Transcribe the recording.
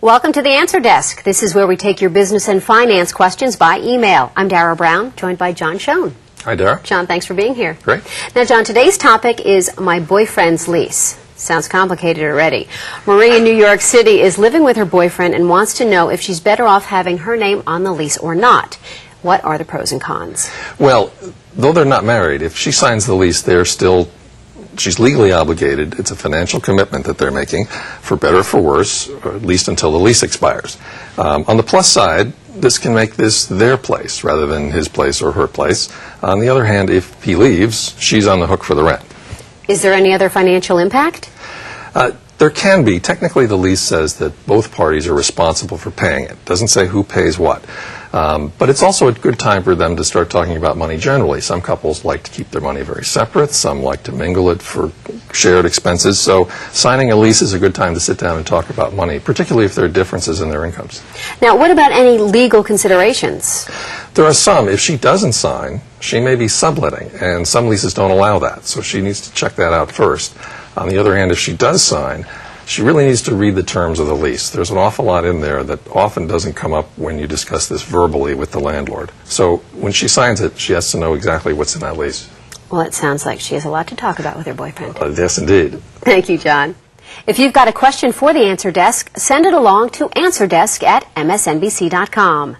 Welcome to the Answer Desk. This is where we take your business and finance questions by email. I'm Dara Brown, joined by John Schoen. Hi, Dara. John, thanks for being here. Great. Now, John, today's topic is my boyfriend's lease. Sounds complicated already. Marie in New York City is living with her boyfriend and wants to know if she's better off having her name on the lease or not. What are the pros and cons? Well, though they're not married, if she signs the lease, she's legally obligated. It's a financial commitment that they're making, for better or for worse, or at least until the lease expires. On the plus side, this can make this their place rather than his place or her place. On the other hand, if he leaves, she's on the hook for the rent. Is there any other financial impact? There can be. Technically, the lease says that both parties are responsible for paying it. It doesn't say who pays what. But it's also a good time for them to start talking about money generally. Some couples like to keep their money very separate. Some like to mingle it for shared expenses. So signing a lease is a good time to sit down and talk about money, particularly if there are differences in their incomes. Now, what about any legal considerations? There are some. If she doesn't sign, she may be subletting, and some leases don't allow that. So she needs to check that out first. On the other hand, if she does sign, she really needs to read the terms of the lease. There's an awful lot in there that often doesn't come up when you discuss this verbally with the landlord. So when she signs it, she has to know exactly what's in that lease. Well, it sounds like she has a lot to talk about with her boyfriend. Yes, indeed. Thank you, John. If you've got a question for the Answer Desk, send it along to answerdesk@msnbc.com.